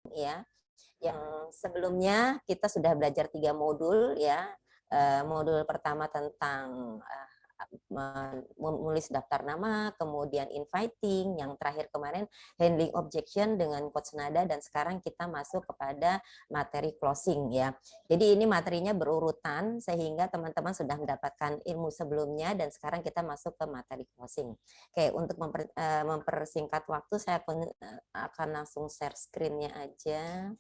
ya. Yang sebelumnya kita sudah belajar 3 modul ya. Modul pertama tentang menulis daftar nama, kemudian inviting, yang terakhir kemarin handling objection dengan coach Nada, dan sekarang kita masuk kepada materi closing ya. Jadi ini materinya berurutan sehingga teman-teman sudah mendapatkan ilmu sebelumnya dan sekarang kita masuk ke materi closing. Oke, untuk mempersingkat waktu saya akan langsung share screen-nya aja.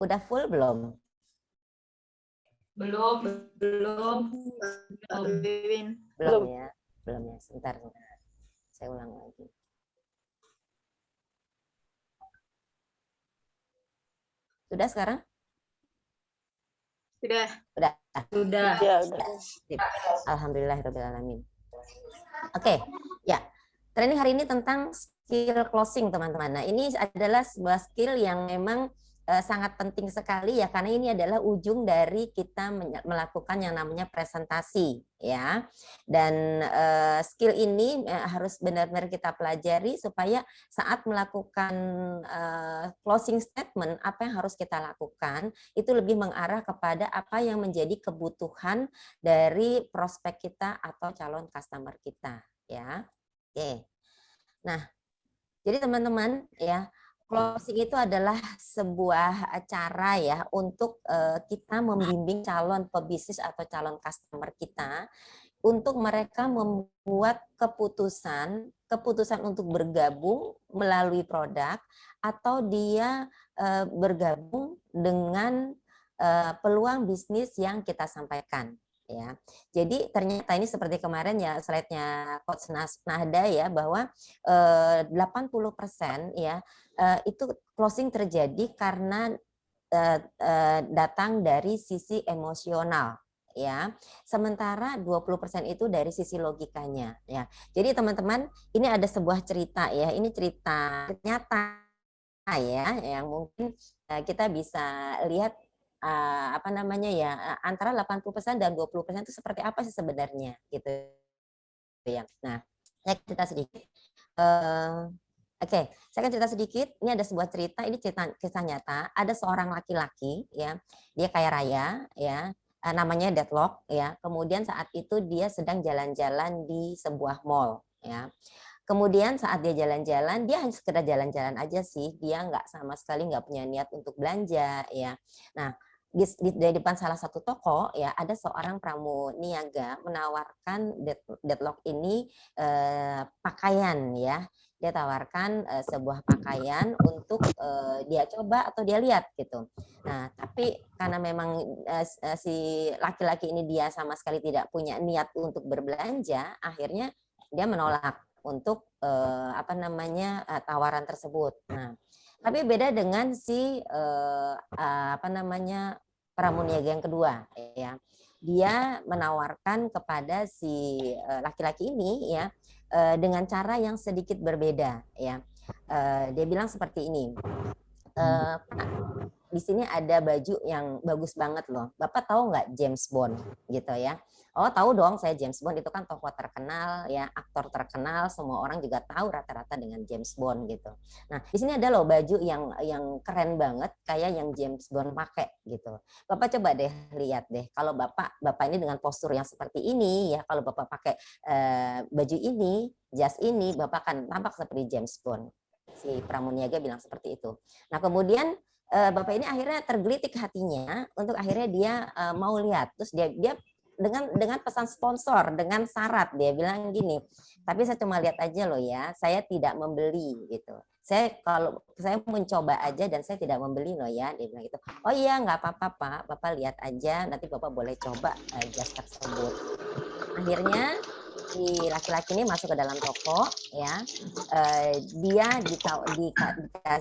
Udah full belum? Belum. Belum ya. Sebentar. Saya ulang lagi. Sudah sekarang? Sudah. Ya, udah. Alhamdulillahirrahmanirrahim. Oke, ya. Training hari ini tentang skill closing, teman-teman. Nah, ini adalah sebuah skill yang memang sangat penting sekali ya, karena ini adalah ujung dari kita melakukan yang namanya presentasi ya. Dan skill ini harus benar-benar kita pelajari supaya saat melakukan closing statement, apa yang harus kita lakukan itu lebih mengarah kepada apa yang menjadi kebutuhan dari prospek kita atau calon customer kita ya. Oke. Nah, jadi teman-teman ya, closing itu adalah sebuah cara ya untuk kita membimbing calon pebisnis atau calon customer kita untuk mereka membuat keputusan untuk bergabung melalui produk atau dia bergabung dengan peluang bisnis yang kita sampaikan. Ya, jadi ternyata ini seperti kemarin ya slide-nya Coach Nahda ya, bahwa 80% ya itu closing terjadi karena datang dari sisi emosional ya. Sementara 20% itu dari sisi logikanya ya. Jadi teman-teman, ini ada sebuah cerita ya. Ini cerita nyata ya yang mungkin kita bisa lihat apa namanya ya, antara 80% dan 20% itu seperti apa sih sebenarnya gitu ya. Nah, saya cerita sedikit. Oke, saya akan cerita sedikit. Ini ada sebuah cerita, ini kisah nyata. Ada seorang laki-laki ya, dia kaya raya ya, namanya Deadlock ya. Kemudian saat itu dia sedang jalan-jalan di sebuah mall ya. Kemudian saat dia jalan-jalan, dia hanya sekedar jalan-jalan aja sih. Dia nggak sama sekali nggak punya niat untuk belanja ya. Nah, di depan salah satu toko ya ada seorang pramuniaga menawarkan Deadlock ini pakaian ya. Dia tawarkan sebuah pakaian untuk dia coba atau dia lihat gitu. Nah, tapi karena memang si laki-laki ini dia sama sekali tidak punya niat untuk berbelanja, akhirnya dia menolak untuk apa namanya tawaran tersebut. Nah, tapi beda dengan si apa namanya pramuniaga yang kedua ya. Dia menawarkan kepada si laki-laki ini ya dengan cara yang sedikit berbeda ya. Dia bilang seperti ini. Pak, di sini ada baju yang bagus banget loh. Bapak tahu nggak James Bond gitu ya? Oh tahu dong, saya James Bond itu kan tokoh terkenal ya, aktor terkenal, semua orang juga tahu rata-rata dengan James Bond gitu. Nah di sini ada loh baju yang keren banget kayak yang James Bond pakai gitu. Bapak coba deh lihat deh, kalau bapak ini dengan postur yang seperti ini ya, kalau bapak pakai baju ini, jas ini, bapak akan tampak seperti James Bond. Si pramuniaga bilang seperti itu. Nah kemudian Bapak ini akhirnya tergelitik hatinya untuk akhirnya dia mau lihat. Terus dia dengan pesan sponsor, dengan syarat dia bilang gini, tapi saya cuma lihat aja loh ya, saya tidak membeli gitu. Saya mencoba aja dan saya tidak membeli loh ya, dia bilang gitu. Oh iya nggak apa-apa Pak, Bapak lihat aja, nanti Bapak boleh coba jas tersebut. Akhirnya si laki-laki ini masuk ke dalam toko ya, dia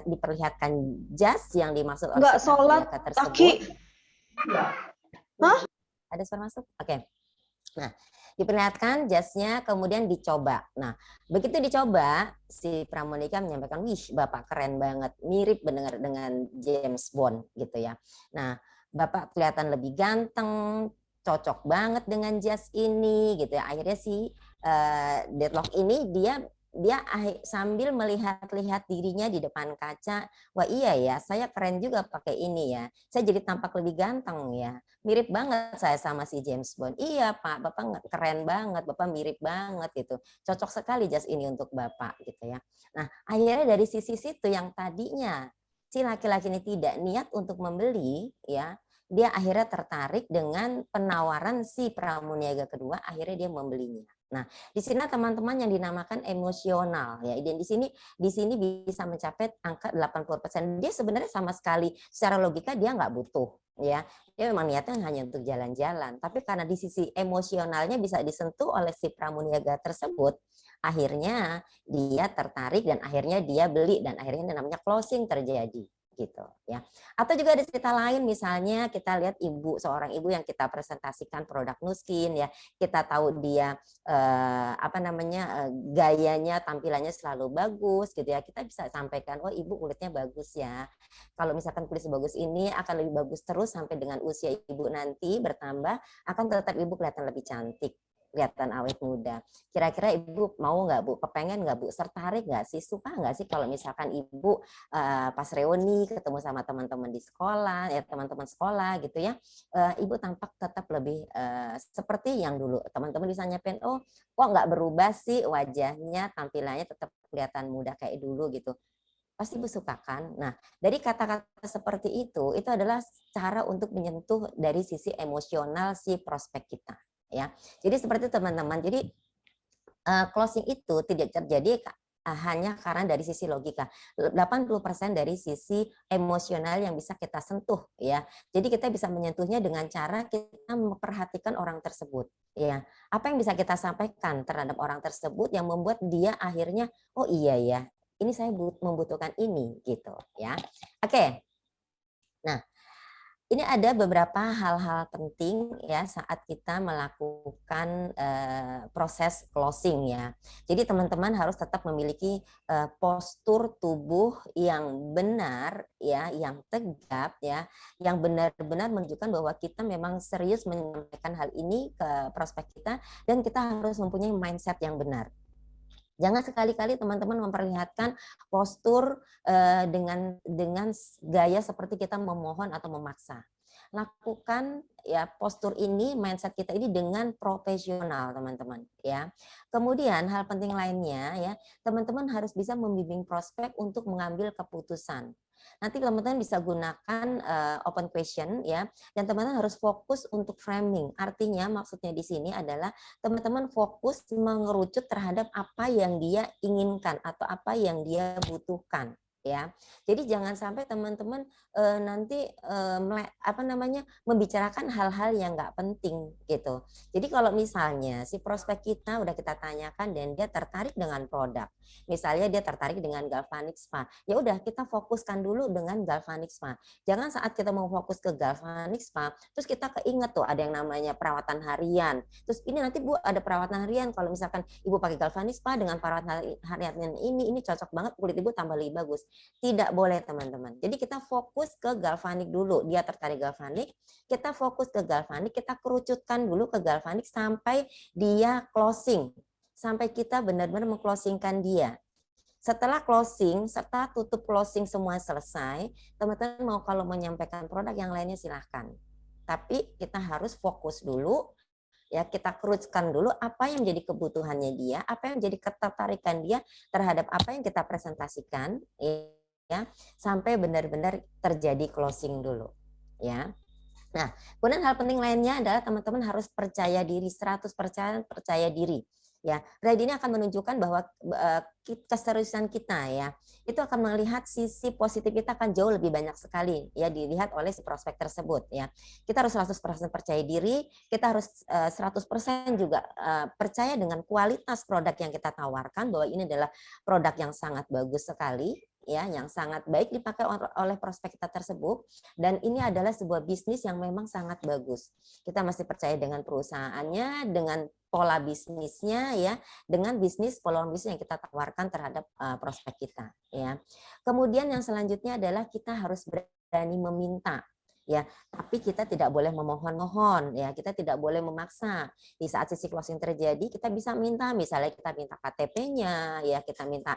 diperlihatkan jas yang dimaksud oleh si pramuniaga tersebut. Hah? Ada suara masuk? Oke. Nah, diperlihatkan jasnya, kemudian dicoba. Nah, begitu dicoba, si pramuniaga menyampaikan, wih, Bapak keren banget, mirip benar dengan James Bond gitu ya. Nah, Bapak kelihatan lebih ganteng, cocok banget dengan jas ini gitu ya. Akhirnya si deadlock ini dia sambil melihat-lihat dirinya di depan kaca, wah iya ya, saya keren juga pakai ini ya. Saya jadi tampak lebih ganteng ya. Mirip banget saya sama si James Bond. Iya Pak, Bapak keren banget, Bapak mirip banget gitu. Cocok sekali jas ini untuk Bapak gitu ya. Nah, akhirnya dari sisi situ yang tadinya si laki-laki ini tidak niat untuk membeli ya, dia akhirnya tertarik dengan penawaran si pramuniaga kedua, akhirnya dia membelinya. Nah, di sini teman-teman yang dinamakan emosional ya. Dan di sini bisa mencapai angka 80%. Dia sebenarnya sama sekali secara logika dia nggak butuh ya. Dia memang niatnya hanya untuk jalan-jalan, tapi karena di sisi emosionalnya bisa disentuh oleh si pramuniaga tersebut, akhirnya dia tertarik dan akhirnya dia beli dan akhirnya namanya closing terjadi gitu ya. Atau juga ada cerita lain, misalnya kita lihat seorang ibu yang kita presentasikan produk Nuskin ya, kita tahu dia gayanya, tampilannya selalu bagus gitu ya, kita bisa sampaikan, oh ibu kulitnya bagus ya, kalau misalkan kulit sebagus ini akan lebih bagus terus sampai dengan usia ibu nanti bertambah, akan tetap ibu kelihatan lebih cantik, kelihatan awet muda. Kira-kira ibu mau nggak bu, kepengen nggak bu, tertarik nggak sih, suka nggak sih kalau misalkan ibu pas reuni ketemu sama teman-teman di sekolah, ya teman-teman sekolah gitu ya, ibu tampak tetap lebih seperti yang dulu. Teman-teman bisa nyampein, oh kok nggak berubah sih wajahnya, tampilannya tetap kelihatan muda kayak dulu gitu. Pasti ibu suka kan? Nah, dari kata-kata seperti itu adalah cara untuk menyentuh dari sisi emosional si prospek kita. Ya, jadi seperti teman-teman. Jadi closing itu tidak terjadi hanya karena dari sisi logika. 80% dari sisi emosional yang bisa kita sentuh ya. Jadi kita bisa menyentuhnya dengan cara kita memperhatikan orang tersebut ya. Apa yang bisa kita sampaikan terhadap orang tersebut yang membuat dia akhirnya oh iya ya, ini saya membutuhkan ini gitu ya. Oke. Nah, ini ada beberapa hal-hal penting ya saat kita melakukan proses closing ya. Jadi teman-teman harus tetap memiliki postur tubuh yang benar ya, yang tegap ya, yang benar-benar menunjukkan bahwa kita memang serius menyampaikan hal ini ke prospek kita dan kita harus mempunyai mindset yang benar. Jangan sekali-kali teman-teman memperlihatkan postur dengan gaya seperti kita memohon atau memaksa. Lakukan ya postur ini, mindset kita ini dengan profesional, teman-teman ya. Kemudian hal penting lainnya ya, teman-teman harus bisa membimbing prospek untuk mengambil keputusan. Nanti teman-teman bisa gunakan open question ya, dan teman-teman harus fokus untuk framing. Artinya maksudnya di sini adalah teman-teman fokus mengerucut terhadap apa yang dia inginkan atau apa yang dia butuhkan ya. Jadi jangan sampai teman-teman nanti membicarakan hal-hal yang nggak penting gitu. Jadi kalau misalnya si prospek kita udah kita tanyakan dan dia tertarik dengan produk, misalnya dia tertarik dengan galvanic spa, ya udah kita fokuskan dulu dengan galvanic spa. Jangan saat kita mau fokus ke galvanic spa, terus kita keinget tuh ada yang namanya perawatan harian. Terus ini nanti Bu ada perawatan harian, kalau misalkan Ibu pakai galvanic spa dengan perawatan harian ini cocok banget, kulit Ibu tambah lebih bagus. Tidak boleh teman-teman. Jadi kita fokus ke galvanik dulu. Dia tertarik galvanik, kita fokus ke galvanik, kita kerucutkan dulu ke galvanik sampai dia closing. Sampai kita benar-benar mengclosingkan dia. Setelah closing, serta tutup closing semua selesai, teman-teman mau kalau menyampaikan produk yang lainnya silahkan. Tapi kita harus fokus dulu, ya kita kerucutkan dulu apa yang menjadi kebutuhannya dia, apa yang menjadi ketertarikan dia terhadap apa yang kita presentasikan, ya sampai benar-benar terjadi closing dulu ya. Nah, kemudian hal penting lainnya adalah teman-teman harus percaya diri, 100% percaya diri ya. Berarti ini akan menunjukkan bahwa keseriusan kita ya, itu akan melihat sisi positif kita akan jauh lebih banyak sekali ya dilihat oleh si prospek tersebut ya. Kita harus 100% percaya diri, kita harus 100% juga percaya dengan kualitas produk yang kita tawarkan, bahwa ini adalah produk yang sangat bagus sekali ya, yang sangat baik dipakai oleh prospek kita tersebut, dan ini adalah sebuah bisnis yang memang sangat bagus. Kita masih percaya dengan perusahaannya, dengan pola bisnisnya ya, dengan peluang bisnis yang kita tawarkan terhadap prospek kita ya. Kemudian yang selanjutnya adalah kita harus berani meminta. ya, tapi kita tidak boleh memohon-mohon, ya, kita tidak boleh memaksa. Di saat sisi closing terjadi, kita bisa minta, misalnya kita minta KTP-nya, ya, kita minta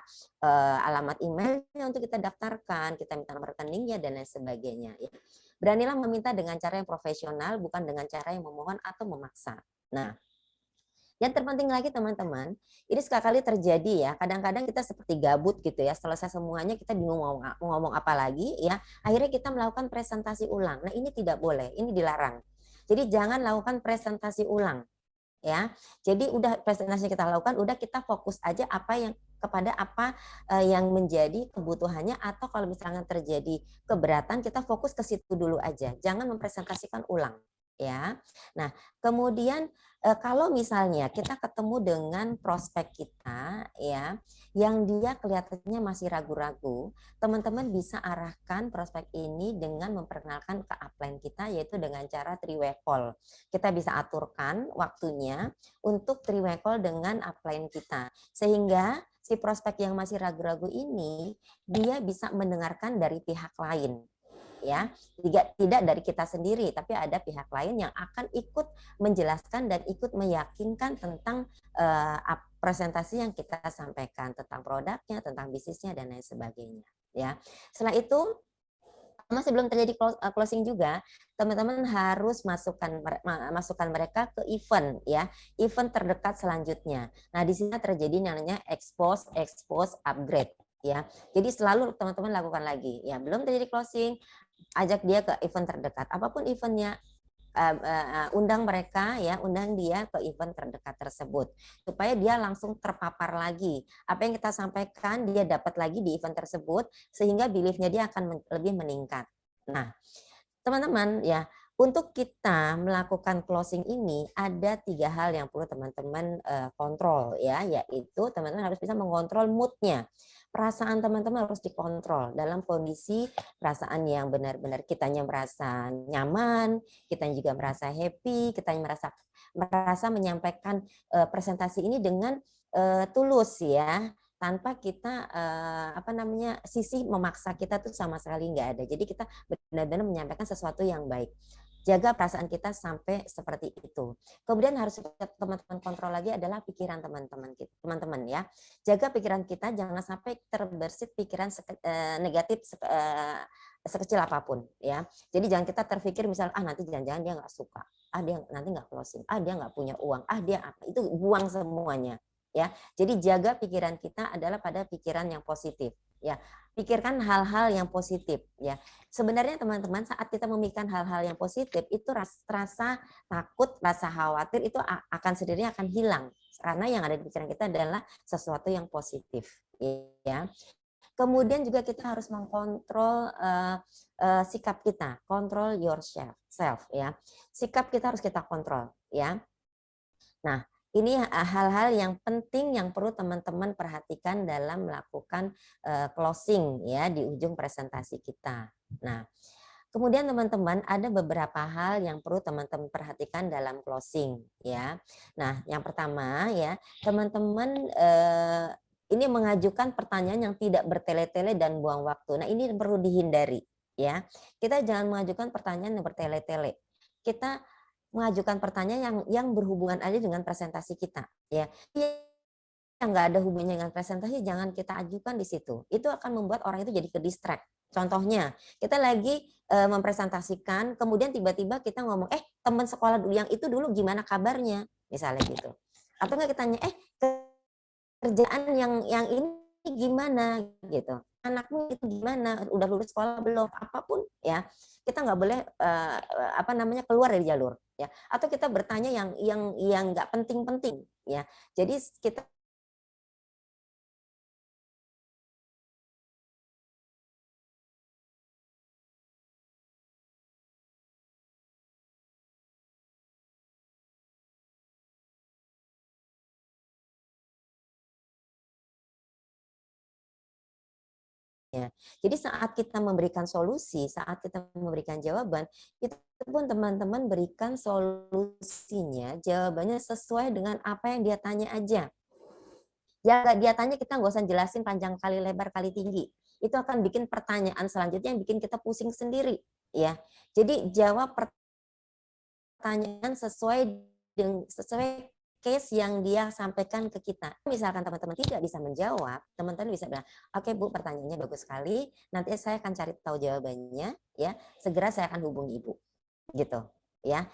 alamat emailnya untuk kita daftarkan, kita minta nomor rekeningnya dan lain sebagainya. Ya. Beranilah meminta dengan cara yang profesional, bukan dengan cara yang memohon atau memaksa. Nah, yang terpenting lagi teman-teman, ini sekali terjadi ya, kadang-kadang kita seperti gabut gitu ya, selesai semuanya kita bingung mau ngomong apa lagi ya, akhirnya kita melakukan presentasi ulang. Nah ini tidak boleh, ini dilarang. Jadi jangan lakukan presentasi ulang ya. Jadi udah presentasi kita lakukan, udah kita fokus aja apa yang kepada apa yang menjadi kebutuhannya, atau kalau misalnya terjadi keberatan kita fokus ke situ dulu aja. Jangan mempresentasikan ulang ya. Nah, kemudian kalau misalnya kita ketemu dengan prospek kita ya yang dia kelihatannya masih ragu-ragu, teman-teman bisa arahkan prospek ini dengan memperkenalkan ke upline kita, yaitu dengan cara three-way call. Kita bisa aturkan waktunya untuk three-way call dengan upline kita, sehingga si prospek yang masih ragu-ragu ini dia bisa mendengarkan dari pihak lain ya, tidak dari kita sendiri, tapi ada pihak lain yang akan ikut menjelaskan dan ikut meyakinkan tentang presentasi yang kita sampaikan, tentang produknya, tentang bisnisnya dan lain sebagainya ya. Setelah itu masih belum terjadi closing juga, teman-teman harus masukkan mereka ke event ya, event terdekat selanjutnya. Nah, di sini terjadi namanya expose, upgrade ya. Jadi selalu teman-teman lakukan lagi ya, belum terjadi closing, ajak dia ke event terdekat, apapun eventnya, undang mereka ya, undang dia ke event terdekat tersebut supaya dia langsung terpapar lagi apa yang kita sampaikan, dia dapat lagi di event tersebut sehingga beliefnya dia akan lebih meningkat. Nah, teman-teman ya, untuk kita melakukan closing ini ada 3 hal yang perlu teman-teman kontrol ya, yaitu teman-teman harus bisa mengontrol moodnya. Perasaan teman-teman harus dikontrol dalam kondisi perasaan yang benar-benar kitanya merasa nyaman, kita juga merasa happy, kita merasa menyampaikan presentasi ini dengan tulus ya, tanpa kita sisi memaksa kita tuh sama sekali nggak ada. Jadi kita benar-benar menyampaikan sesuatu yang baik. Jaga perasaan kita sampai seperti itu. Kemudian harus teman-teman kontrol lagi adalah pikiran teman-teman ya. Jaga pikiran kita jangan sampai terbersit pikiran negatif sekecil apapun ya. Jadi jangan kita terpikir misal nanti jangan-jangan dia nggak suka, dia nanti nggak closing, dia nggak punya uang, dia apa, itu buang semuanya ya. Jadi jaga pikiran kita adalah pada pikiran yang positif ya. Pikirkan hal-hal yang positif ya. Sebenarnya teman-teman saat kita memikirkan hal-hal yang positif itu rasa takut, rasa khawatir itu akan sendirinya akan hilang karena yang ada di pikiran kita adalah sesuatu yang positif ya. Kemudian juga kita harus mengkontrol sikap kita, control yourself ya. Sikap kita harus kita kontrol ya. Nah, ini hal-hal yang penting yang perlu teman-teman perhatikan dalam melakukan closing ya di ujung presentasi kita. Nah, kemudian teman-teman ada beberapa hal yang perlu teman-teman perhatikan dalam closing ya. Nah, yang pertama ya, teman-teman ini mengajukan pertanyaan yang tidak bertele-tele dan buang waktu. Nah, ini perlu dihindari ya. Kita jangan mengajukan pertanyaan yang bertele-tele. Kita mengajukan pertanyaan yang berhubungan aja dengan presentasi kita ya. Yang nggak ada hubungannya dengan presentasi jangan kita ajukan di situ. Itu akan membuat orang itu jadi ke distract. Contohnya, kita lagi mempresentasikan, kemudian tiba-tiba kita ngomong, teman sekolah dulu yang itu dulu gimana kabarnya, misalnya gitu. Atau nggak kita tanya, kerjaan yang ini gimana gitu. Anakmu itu gimana, udah lulus sekolah belum, apapun ya. Kita nggak boleh keluar dari jalur ya. Atau kita bertanya yang nggak penting-penting ya. Jadi kita ya. Jadi saat kita memberikan solusi, saat kita memberikan jawaban, itu pun teman-teman berikan solusinya, jawabannya sesuai dengan apa yang dia tanya aja. Ya dia tanya kita nggak usah jelasin panjang kali lebar kali tinggi. Itu akan bikin pertanyaan selanjutnya yang bikin kita pusing sendiri. ya. Jadi jawab pertanyaan sesuai case yang dia sampaikan ke kita. Misalkan teman-teman tidak bisa menjawab, teman-teman bisa bilang, oke Bu, pertanyaannya bagus sekali, nanti saya akan cari tahu jawabannya, ya. Segera saya akan hubungi Ibu, gitu, ya.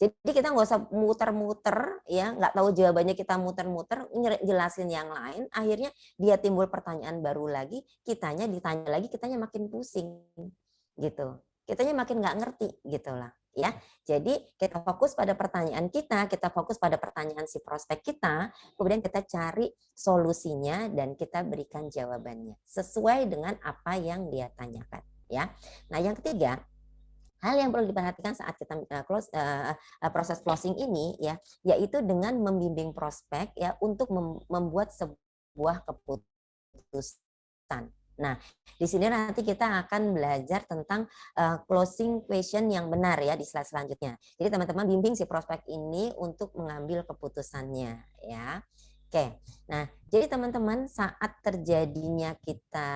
Jadi kita nggak usah muter-muter, ya, nggak tahu jawabannya kita muter-muter, jelasin yang lain, akhirnya dia timbul pertanyaan baru lagi, kitanya ditanya lagi, kitanya makin pusing, gitu. Kitanya makin nggak ngerti, gitulah, ya. Jadi kita fokus pada pertanyaan kita fokus pada pertanyaan si prospek kita, kemudian kita cari solusinya dan kita berikan jawabannya sesuai dengan apa yang dia tanyakan, ya. Nah, yang ketiga, hal yang perlu diperhatikan saat kita proses closing ini, ya, yaitu dengan membimbing prospek, ya, untuk membuat sebuah keputusan. Nah, di sini nanti kita akan belajar tentang closing question yang benar, ya, di slide selanjutnya. Jadi teman-teman bimbing si prospek ini untuk mengambil keputusannya, ya. Oke. Nah, jadi teman-teman saat terjadinya kita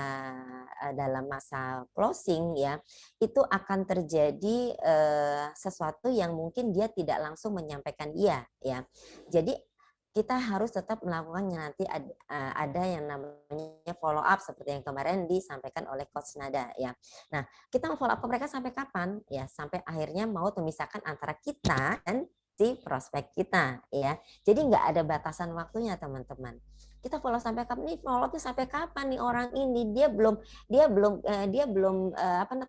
dalam masa closing, ya, itu akan terjadi sesuatu yang mungkin dia tidak langsung menyampaikan iya, ya. Jadi kita harus tetap melakukan nanti ada yang namanya follow up seperti yang kemarin disampaikan oleh Coach Nada, ya. Nah, kita mau follow up ke mereka sampai kapan? Ya, sampai akhirnya mau memisahkan antara kita dan si prospek kita, ya. Jadi nggak ada batasan waktunya, teman-teman. Kita follow sampai kapan nih? Follow up sampai kapan nih orang ini? Dia belum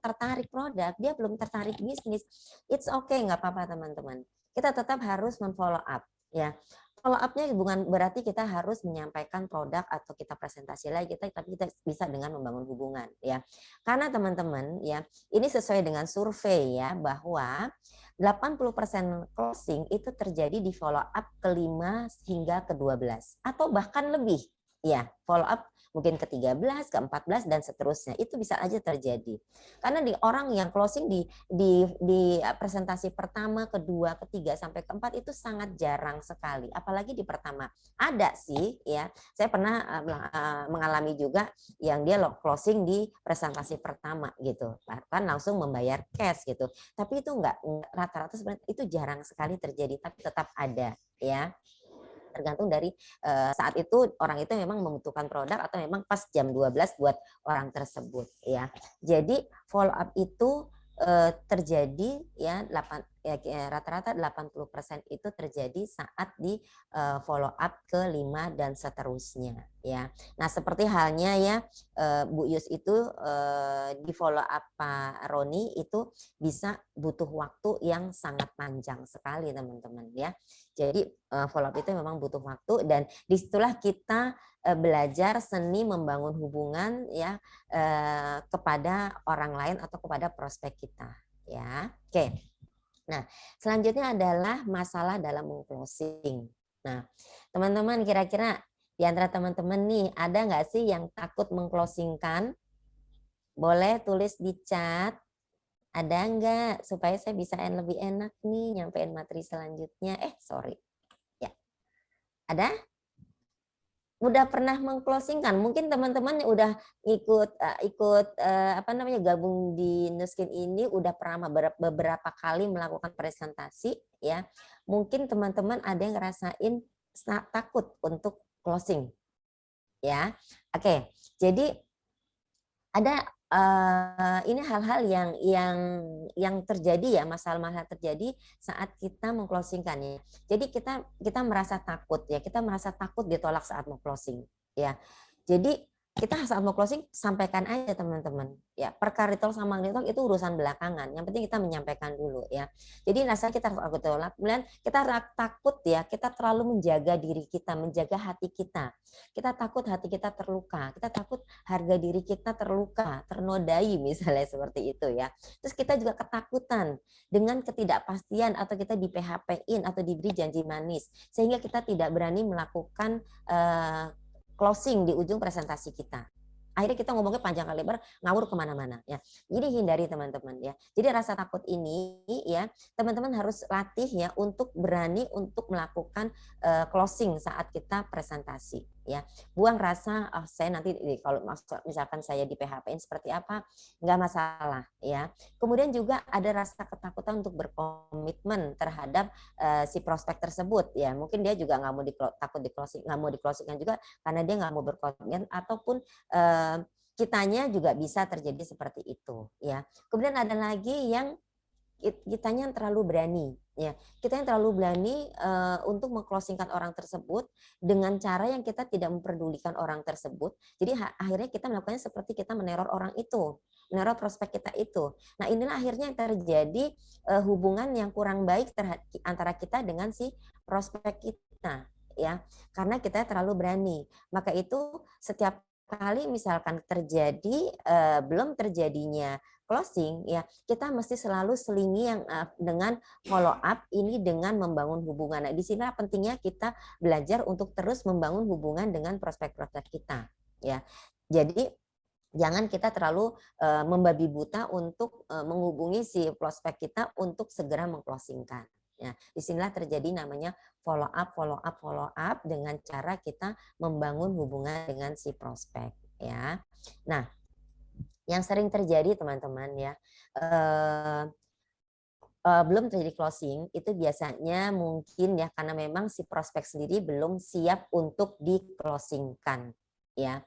tertarik produk, dia belum tertarik bisnis. It's okay, nggak apa-apa, teman-teman. Kita tetap harus memfollow up, ya. Follow up-nya bukan berarti kita harus menyampaikan produk atau kita presentasi lagi, tapi kita bisa dengan membangun hubungan, ya. Karena teman-teman, ya, ini sesuai dengan survei, ya, bahwa 80% closing itu terjadi di follow up ke-5 hingga ke-12 atau bahkan lebih. Ya, follow up mungkin ke-13, ke-14 dan seterusnya. Itu bisa aja terjadi. Karena di orang yang closing di presentasi pertama, kedua, ketiga sampai keempat itu sangat jarang sekali. Apalagi di pertama. Ada sih, ya. Saya pernah mengalami juga yang dia closing di presentasi pertama gitu. Bahkan langsung membayar cash gitu. Tapi itu enggak rata-rata sebenarnya itu jarang sekali terjadi, tapi tetap ada, ya. Tergantung dari saat itu orang itu memang membutuhkan produk atau memang pas jam 12 buat orang tersebut, ya. Jadi follow up itu terjadi, ya, rata-rata 80% itu terjadi saat di follow up ke-5 dan seterusnya, ya. Nah, seperti halnya, ya, Bu Yus itu di follow up Pak Roni itu bisa butuh waktu yang sangat panjang sekali, teman-teman, ya. Jadi follow up itu memang butuh waktu dan disitulah kita belajar seni membangun hubungan, ya, kepada orang lain atau kepada prospek kita, ya. Oke. Nah, selanjutnya adalah masalah dalam closing. Nah, teman-teman kira-kira di antara teman-teman nih ada nggak sih yang takut mengclosingkan? Boleh tulis di chat. Ada nggak supaya saya bisa lebih enak nih nyampein materi selanjutnya? Sorry. Ya. Ada? Udah pernah mengclosingkan? Mungkin teman-teman udah ikut gabung di Nuskin ini udah pernah beberapa kali melakukan presentasi, ya. Mungkin teman-teman ada yang ngerasain takut untuk closing, ya. Oke. Jadi ada ini hal-hal yang terjadi, ya, masalah-masalah terjadi saat kita mengclosingkan, ya. Jadi kita merasa takut, ya, kita merasa takut ditolak saat mau closing, ya. Jadi kita saat mau closing sampaikan aja, teman-teman, ya. Perkara ditolak sama ditolak itu urusan belakangan. Yang penting kita menyampaikan dulu, ya. Jadi rasanya kita harus ditolak, kemudian kita takut, ya, kita terlalu menjaga diri kita, menjaga hati kita. Kita takut hati kita terluka, kita takut harga diri kita terluka, ternodai misalnya seperti itu, ya. Terus kita juga ketakutan dengan ketidakpastian atau kita di PHP-in atau diberi janji manis sehingga kita tidak berani melakukan closing di ujung presentasi kita. Akhirnya kita ngomongnya panjang kali lebar, ngawur kemana-mana, ya. Jadi hindari, teman-teman, ya. Jadi rasa takut ini, ya, teman-teman harus latih, ya, untuk berani untuk melakukan closing saat kita presentasi, ya. Buang rasa saya nanti kalau misalkan saya di PHP-in seperti apa, nggak masalah ya. Kemudian juga ada rasa ketakutan untuk berkomitmen terhadap si prospek tersebut ya. Mungkin dia juga nggak mau takut di closing, nggak mau di closingkan juga karena dia nggak mau berkomitmen, ataupun kitanya juga bisa terjadi seperti itu ya. Kemudian ada lagi yang kitanya yang terlalu berani ya, kita yang terlalu berani untuk mengclosingkan orang tersebut dengan cara yang kita tidak memperdulikan orang tersebut. Jadi akhirnya kita melakukannya seperti kita meneror orang itu, meneror prospek kita itu. Nah inilah akhirnya yang terjadi hubungan yang kurang baik antara kita dengan si prospek kita ya, karena kita terlalu berani. Maka itu setiap kali misalkan terjadi belum terjadinya closing ya, kita mesti selalu selingi yang dengan follow up ini dengan membangun hubungan. Nah, di sini pentingnya kita belajar untuk terus membangun hubungan dengan prospek-prospek kita ya. Jadi jangan kita terlalu membabi buta untuk menghubungi si prospek kita untuk segera mengclosingkan. Ya, disinilah terjadi namanya follow up, follow up, follow up dengan cara kita membangun hubungan dengan si prospek ya. Nah, yang sering terjadi teman-teman ya, belum terjadi closing itu biasanya mungkin ya karena memang si prospek sendiri belum siap untuk di-closingkan ya.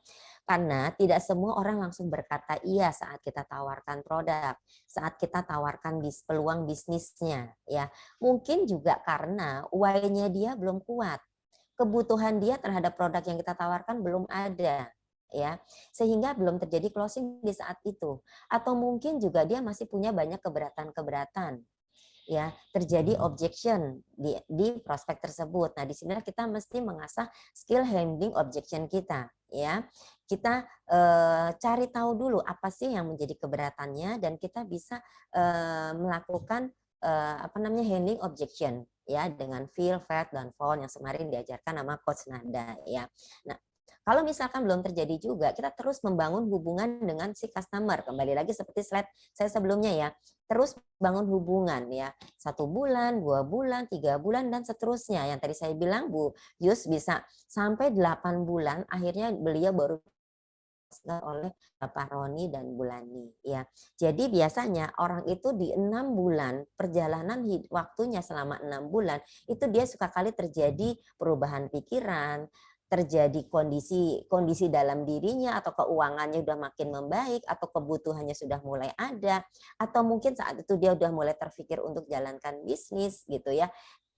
Karena tidak semua orang langsung berkata iya saat kita tawarkan produk, saat kita tawarkan peluang bisnisnya ya. Mungkin juga karena why-nya dia belum kuat. Kebutuhan dia terhadap produk yang kita tawarkan belum ada ya, sehingga belum terjadi closing di saat itu. Atau mungkin juga dia masih punya banyak keberatan-keberatan ya, terjadi objection di prospek tersebut. Nah, di sini kita mesti mengasah skill handling objection kita ya. Kita cari tahu dulu apa sih yang menjadi keberatannya dan kita bisa melakukan handling objection ya dengan feel, fact, dan phone yang kemarin diajarkan sama Coach Nanda ya. Nah, kalau misalkan belum terjadi juga, kita terus membangun hubungan dengan si customer. Kembali lagi seperti slide saya sebelumnya ya. Terus bangun hubungan ya. 1 bulan, 2 bulan, 3 bulan, dan seterusnya. Yang tadi saya bilang Bu Yus bisa sampai 8 bulan, akhirnya beliau baru oleh Bapak Roni dan Bulani ya. Jadi biasanya orang itu di 6 bulan perjalanan waktunya selama 6 bulan itu dia suka kali terjadi perubahan pikiran, terjadi kondisi dalam dirinya atau keuangannya sudah makin membaik atau kebutuhannya sudah mulai ada atau mungkin saat itu dia sudah mulai terpikir untuk jalankan bisnis gitu ya.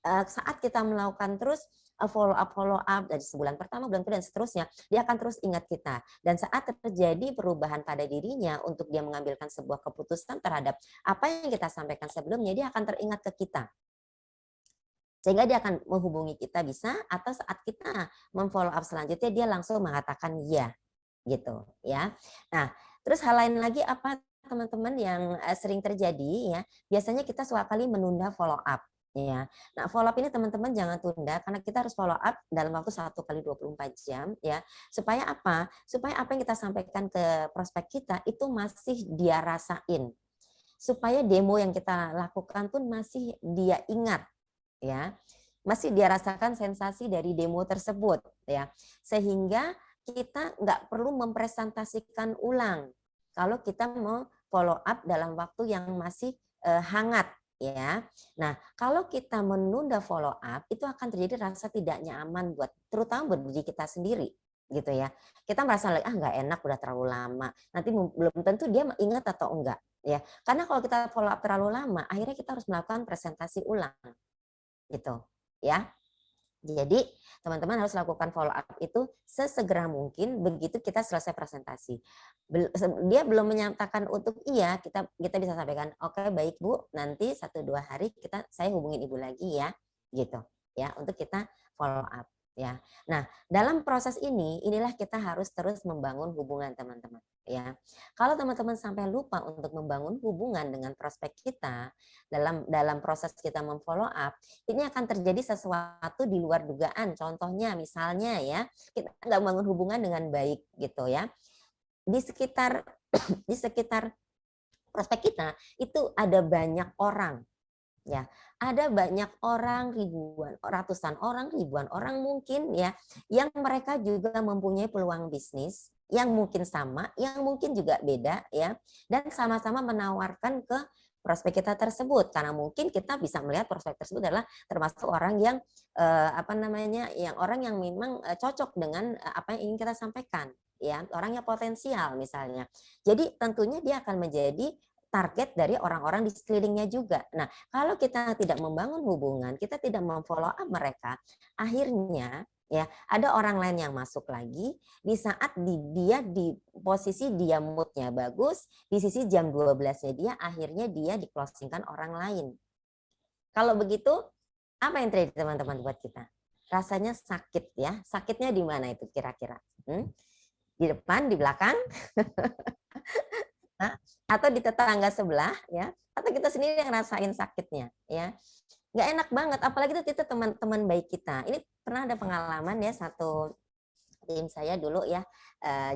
Saat kita melakukan terus follow up dari sebulan pertama, bulan kedua dan seterusnya, dia akan terus ingat kita. Dan saat terjadi perubahan pada dirinya untuk dia mengambilkan sebuah keputusan terhadap apa yang kita sampaikan sebelumnya, dia akan teringat ke kita. Sehingga dia akan menghubungi kita bisa, atau saat kita memfollow up selanjutnya dia langsung mengatakan ya, gitu ya. Nah, terus hal lain lagi apa teman-teman yang sering terjadi ya, biasanya kita suka kali menunda follow up. Ya, nah follow up ini teman-teman jangan tunda karena kita harus follow up dalam waktu 1 kali 24 jam ya. Supaya apa? Supaya apa yang kita sampaikan ke prospek kita itu masih dia rasain. Supaya demo yang kita lakukan pun masih dia ingat ya. Masih dia rasakan sensasi dari demo tersebut ya. Sehingga kita nggak perlu mempresentasikan ulang kalau kita mau follow up dalam waktu yang masih hangat ya. Nah, kalau kita menunda follow up itu akan terjadi rasa tidak nyaman terutama buat diri kita sendiri gitu ya. Kita merasa nggak enak udah terlalu lama. Nanti belum tentu dia ingat atau enggak ya. Karena kalau kita follow up terlalu lama, akhirnya kita harus melakukan presentasi ulang gitu ya. Jadi teman-teman harus lakukan follow up itu sesegera mungkin begitu kita selesai presentasi. Dia belum menyatakan untuk iya, kita bisa sampaikan, oke baik Bu, nanti 1-2 hari saya hubungin Ibu lagi ya, gitu ya, untuk kita follow up ya. Nah, dalam proses inilah kita harus terus membangun hubungan teman-teman ya. Kalau teman-teman sampai lupa untuk membangun hubungan dengan prospek kita dalam proses kita memfollow up, ini akan terjadi sesuatu di luar dugaan. Contohnya misalnya ya, kita nggak membangun hubungan dengan baik gitu ya. Di sekitar prospek kita itu ada banyak orang Ya, ada banyak orang, ribuan, ratusan orang, ribuan orang mungkin ya, yang mereka juga mempunyai peluang bisnis yang mungkin sama, yang mungkin juga beda ya, dan sama-sama menawarkan ke prospek kita tersebut karena mungkin kita bisa melihat prospek tersebut adalah termasuk orang yang apa namanya, yang orang yang memang cocok dengan apa yang ingin kita sampaikan ya, orangnya potensial misalnya. Jadi tentunya dia akan menjadi target dari orang-orang di sekelilingnya juga. Nah, kalau kita tidak membangun hubungan, kita tidak memfollow up mereka, akhirnya ya ada orang lain yang masuk lagi di saat dia di posisi dia moodnya bagus, di sisi jam 12-nya dia akhirnya dia di-closingkan orang lain. Kalau begitu, apa yang terjadi teman-teman buat kita? Rasanya sakit ya. Sakitnya di mana itu kira-kira? Di depan, di belakang? Atau di tetangga sebelah ya, atau kita sendiri yang ngerasain sakitnya ya, nggak enak banget, apalagi itu teman-teman baik kita. Ini pernah ada pengalaman ya, satu tim saya dulu ya,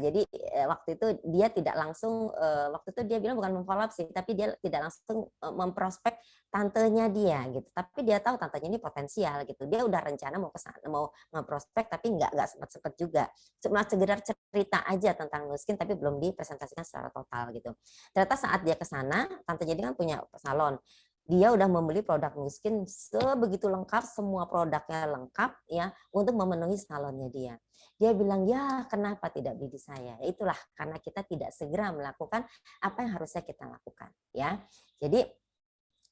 jadi waktu itu dia tidak langsung, waktu itu dia bilang bukan memfollow up sih, tapi dia tidak langsung memprospek tantenya dia gitu, tapi dia tahu tantenya ini potensial gitu, dia udah rencana mau kesana, mau memprospek tapi nggak sempet juga, cuma sekedar cerita aja tentang Nuskin tapi belum dipresentasikan secara total gitu. Ternyata saat dia kesana, tantenya dia kan punya salon, dia udah membeli produk Nuskin sebegitu lengkap, semua produknya lengkap ya untuk memenuhi salonnya dia. Dia bilang, ya kenapa tidak beli di saya? Ya, itulah karena kita tidak segera melakukan apa yang harusnya kita lakukan. Ya, jadi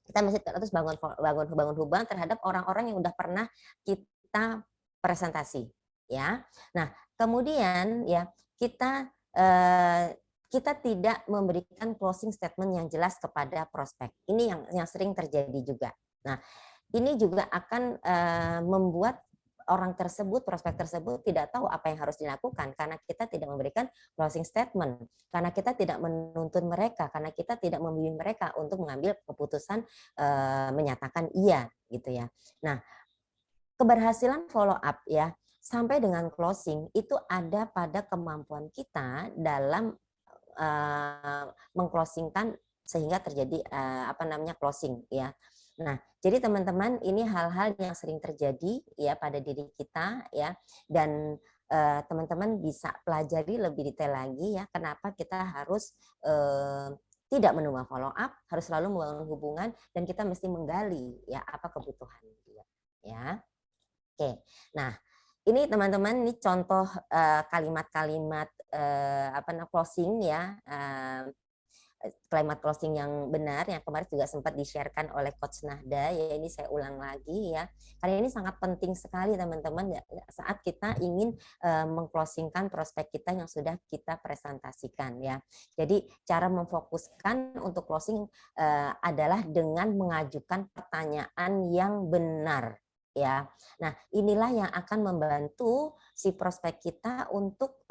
kita masih terus bangun hubungan terhadap orang-orang yang udah pernah kita presentasi. Ya, nah kemudian ya kita kita tidak memberikan closing statement yang jelas kepada prospek. Ini yang sering terjadi juga. Nah, ini juga akan membuat orang tersebut, prospek tersebut tidak tahu apa yang harus dilakukan karena kita tidak memberikan closing statement, karena kita tidak menuntun mereka, karena kita tidak membimbing mereka untuk mengambil keputusan menyatakan iya gitu ya. Nah, keberhasilan follow up ya sampai dengan closing itu ada pada kemampuan kita dalam mengclosingkan sehingga terjadi apa namanya closing ya. Nah, jadi teman-teman ini hal-hal yang sering terjadi ya pada diri kita ya, dan teman-teman bisa pelajari lebih detail lagi ya kenapa kita harus tidak menunggu follow up, harus selalu membangun hubungan dan kita mesti menggali ya apa kebutuhan dia ya. Oke. Nah, ini teman-teman ini contoh kalimat-kalimat apa namanya closing ya, kalimat closing yang benar yang kemarin juga sempat di-sharekan oleh Coach Nahda ya, ini saya ulang lagi ya karena ini sangat penting sekali teman-teman ya, saat kita ingin mengclosingkan prospek kita yang sudah kita presentasikan ya. Jadi cara memfokuskan untuk closing adalah dengan mengajukan pertanyaan yang benar ya. Nah, inilah yang akan membantu si prospek kita untuk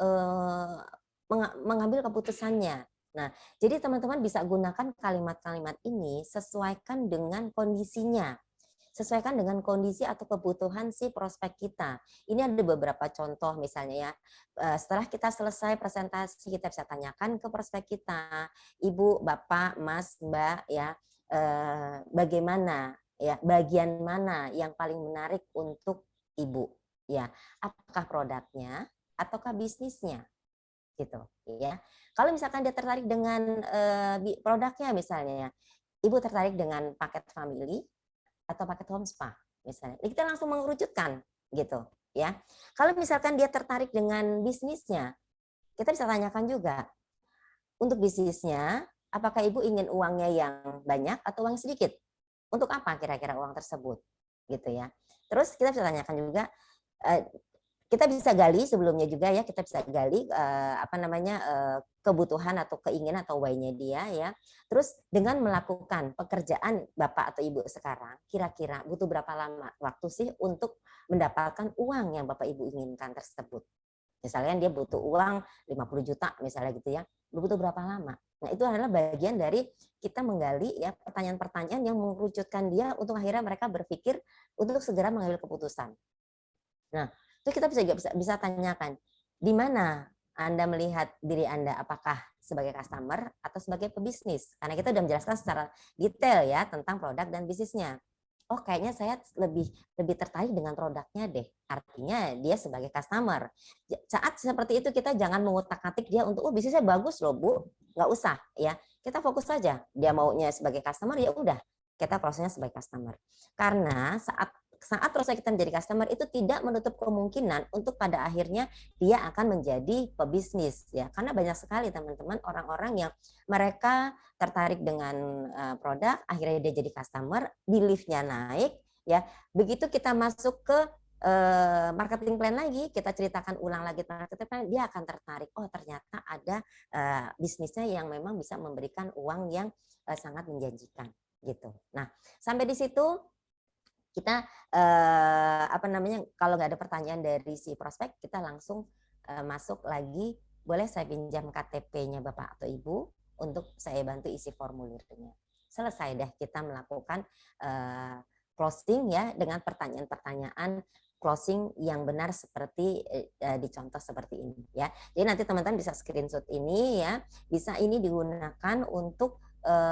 mengambil keputusannya. Nah, jadi teman-teman bisa gunakan kalimat-kalimat ini sesuaikan dengan kondisinya. Sesuaikan dengan kondisi atau kebutuhan si prospek kita. Ini ada beberapa contoh misalnya ya. Setelah kita selesai presentasi, kita bisa tanyakan ke prospek kita, Ibu, Bapak, Mas, Mbak ya, bagaimana ya, bagian mana yang paling menarik untuk Ibu? Ya, apakah produknya ataukah bisnisnya? Gitu ya. Kalau misalkan dia tertarik dengan produknya misalnya ya, Ibu tertarik dengan paket family atau paket home spa misalnya. Kita langsung mengerucutkan gitu ya. Kalau misalkan dia tertarik dengan bisnisnya, kita bisa tanyakan juga, untuk bisnisnya apakah Ibu ingin uangnya yang banyak atau uang sedikit? Untuk apa kira-kira uang tersebut? Gitu ya. Terus kita bisa tanyakan juga, kita bisa gali sebelumnya juga ya, kita bisa gali apa namanya kebutuhan atau keinginan atau why-nya dia ya. Terus dengan melakukan pekerjaan Bapak atau Ibu sekarang, kira-kira butuh berapa lama waktu sih untuk mendapatkan uang yang Bapak Ibu inginkan tersebut. Misalnya dia butuh uang 50 juta misalnya gitu ya, butuh berapa lama? Nah, itu adalah bagian dari kita menggali ya pertanyaan-pertanyaan yang mengerucutkan dia untuk akhirnya mereka berpikir untuk segera mengambil keputusan. Nah, terus kita bisa tanyakan, di mana Anda melihat diri Anda apakah sebagai customer atau sebagai pebisnis? Karena kita sudah menjelaskan secara detail ya tentang produk dan bisnisnya. Oh, kayaknya saya lebih tertarik dengan produknya deh. Artinya dia sebagai customer. Saat seperti itu kita jangan mengutak-atik dia untuk bisnisnya bagus loh Bu. Nggak usah ya. Kita fokus saja. Dia maunya sebagai customer ya udah. Kita prosesnya sebagai customer. Karena saat proses kita menjadi customer itu tidak menutup kemungkinan untuk pada akhirnya dia akan menjadi pebisnis ya, karena banyak sekali teman-teman orang-orang yang mereka tertarik dengan produk, akhirnya dia jadi customer, belief-nya naik ya. Begitu kita masuk ke marketing plan lagi, kita ceritakan ulang lagi marketing plan, dia akan tertarik. Oh, ternyata ada bisnisnya yang memang bisa memberikan uang yang sangat menjanjikan gitu. Nah, sampai di situ kita kalau nggak ada pertanyaan dari si prospek, kita langsung masuk lagi. Boleh saya pinjam KTP-nya Bapak atau Ibu untuk saya bantu isi formulirnya. Selesai deh kita melakukan closing ya dengan pertanyaan-pertanyaan closing yang benar seperti di contoh seperti ini ya. Jadi nanti teman-teman bisa screenshot ini ya, bisa ini digunakan untuk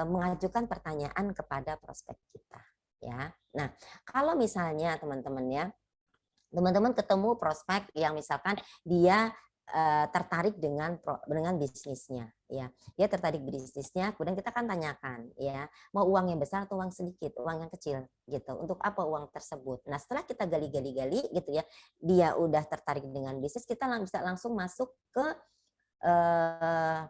mengajukan pertanyaan kepada prospek kita ya. Nah, kalau misalnya teman-teman ketemu prospek yang misalkan dia tertarik dengan bisnisnya ya. Dia tertarik bisnisnya, kemudian kita akan tanyakan ya, mau uang yang besar atau uang sedikit, uang yang kecil gitu. Untuk apa uang tersebut? Nah, setelah kita gali-gali gitu ya, dia udah tertarik dengan bisnis, kita bisa langsung masuk ke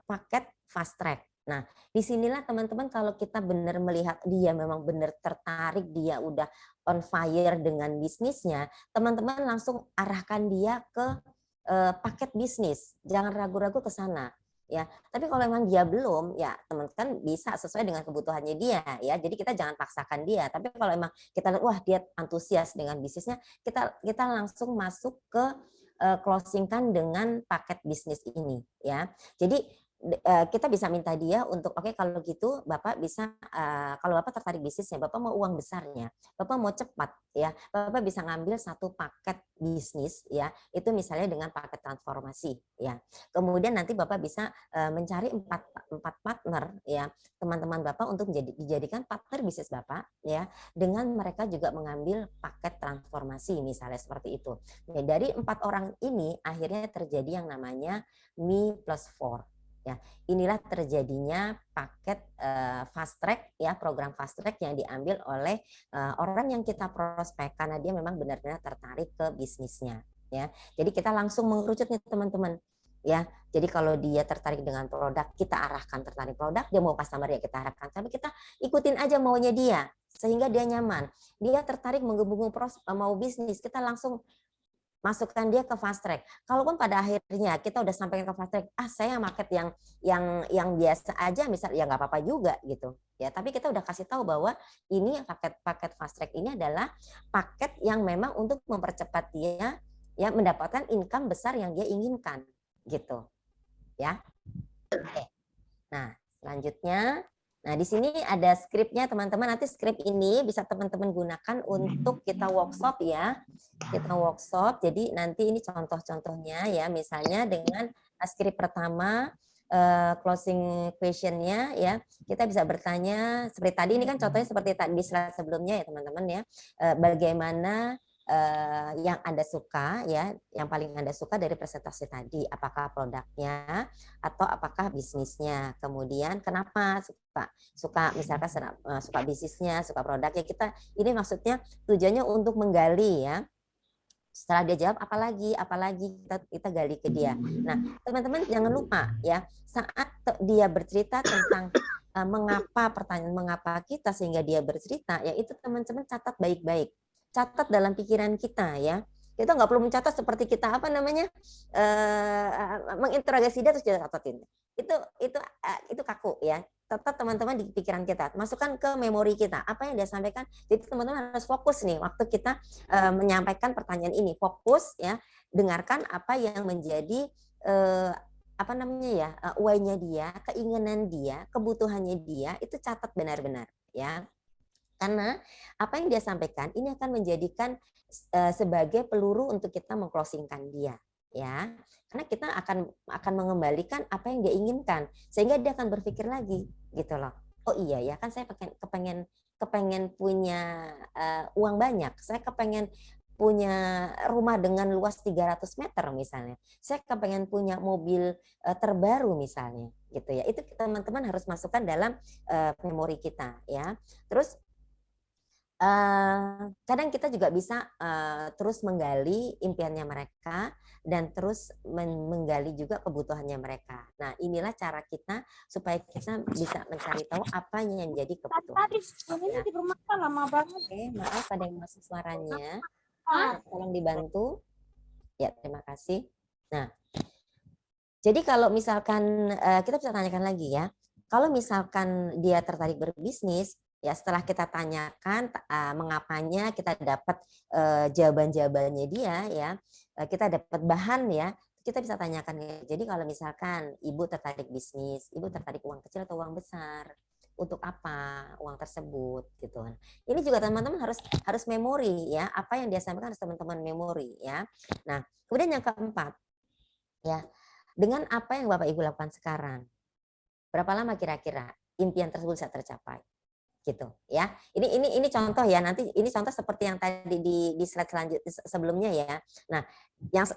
paket fast track. Nah, disinilah teman-teman kalau kita benar melihat dia memang benar tertarik, dia udah on fire dengan bisnisnya, teman-teman langsung arahkan dia ke paket bisnis. Jangan ragu-ragu ke sana. Ya, tapi kalau memang dia belum, ya teman-teman bisa sesuai dengan kebutuhannya dia ya. Jadi kita jangan paksakan dia. Tapi kalau memang kita lihat wah dia antusias dengan bisnisnya, kita langsung masuk ke closingkan dengan paket bisnis ini ya. Jadi kita bisa minta dia untuk oke, kalau gitu Bapak bisa kalau Bapak tertarik bisnisnya, Bapak mau uang besarnya, Bapak mau cepat ya, Bapak bisa ngambil satu paket bisnis ya, itu misalnya dengan paket transformasi ya. Kemudian nanti Bapak bisa mencari empat partner ya, teman-teman Bapak untuk dijadikan partner bisnis Bapak ya, dengan mereka juga mengambil paket transformasi misalnya seperti itu. Nah, dari 4 orang ini akhirnya terjadi yang namanya Me plus 4. Ya, inilah terjadinya paket fast track ya, program fast track yang diambil oleh orang yang kita prospek karena dia memang benar-benar tertarik ke bisnisnya ya. Jadi kita langsung mengerucut nih teman-teman ya. Jadi kalau dia tertarik dengan produk, kita arahkan tertarik produk, dia mau customer ya kita arahkan. Tapi kita ikutin aja maunya dia sehingga dia nyaman. Dia tertarik menggebu-gebu mau bisnis, kita langsung masukkan dia ke fast track. Kalaupun pada akhirnya kita udah sampaikan ke fast track, saya market yang biasa aja, misal ya nggak apa-apa juga gitu. Ya, tapi kita udah kasih tahu bahwa ini paket fast track ini adalah paket yang memang untuk mempercepat dia ya mendapatkan income besar yang dia inginkan gitu. Ya. Oke. Nah, selanjutnya nah, di sini ada skripnya teman-teman. Nanti skrip ini bisa teman-teman gunakan untuk kita workshop ya. Kita workshop. Jadi nanti ini contoh-contohnya ya. Misalnya dengan skrip pertama closing question-nya ya. Kita bisa bertanya seperti tadi, ini kan contohnya seperti tadi di slide sebelumnya ya teman-teman ya. Bagaimana yang Anda suka ya, yang paling Anda suka dari presentasi tadi, apakah produknya atau apakah bisnisnya. Kemudian kenapa suka misalkan suka bisnisnya, suka produknya. Kita ini maksudnya tujuannya untuk menggali ya. Setelah dia jawab apalagi kita gali ke dia. Nah, teman-teman jangan lupa ya, saat dia bercerita tentang pertanyaan mengapa kita sehingga dia bercerita, ya itu teman-teman catat baik-baik. Catat dalam pikiran kita ya. Kita nggak perlu mencatat seperti kita menginterogasi dia terus kita catatin. Itu kaku ya. Tetap teman-teman di pikiran kita, masukkan ke memori kita apa yang dia sampaikan. Jadi teman-teman harus fokus nih waktu kita menyampaikan pertanyaan ini, fokus ya, dengarkan apa yang menjadi why-nya dia, keinginan dia, kebutuhannya dia, itu catat benar-benar ya. Karena apa yang dia sampaikan ini akan menjadikan sebagai peluru untuk kita mengclosingkan dia ya. Karena kita akan mengembalikan apa yang dia inginkan, sehingga dia akan berpikir lagi gitu loh. Oh iya ya, kan saya kepengen punya uang banyak, saya kepengen punya rumah dengan luas 300 meter misalnya. Saya kepengen punya mobil terbaru misalnya gitu ya. Itu teman-teman harus masukkan dalam memori kita ya. Terus kadang kita juga bisa terus menggali impiannya mereka dan terus menggali juga kebutuhannya mereka. Nah, inilah cara kita supaya kita bisa mencari tahu apa yang menjadi kebutuhan. Tadi ini Ya. di rumah lama banget. Oke, maaf ada yang masuk suaranya. Ah, Tolong dibantu. Ya, terima kasih. Nah, jadi kalau misalkan kita bisa tanyakan lagi ya, kalau misalkan dia tertarik berbisnis, ya setelah kita tanyakan mengapanya, kita dapat jawaban-jawabannya dia ya, kita dapat bahan ya, kita bisa tanyakan ya. Jadi kalau misalkan ibu tertarik bisnis, ibu tertarik uang kecil atau uang besar, untuk apa uang tersebut gitu kan. Ini juga teman-teman harus memori ya, apa yang dia sampaikan harus teman-teman memori ya. Nah, kemudian yang keempat ya, dengan apa yang Bapak Ibu lakukan sekarang, berapa lama kira-kira impian tersebut bisa tercapai? Gitu ya. Ini contoh ya, nanti ini contoh seperti yang tadi di slide selanjutnya sebelumnya ya. Nah,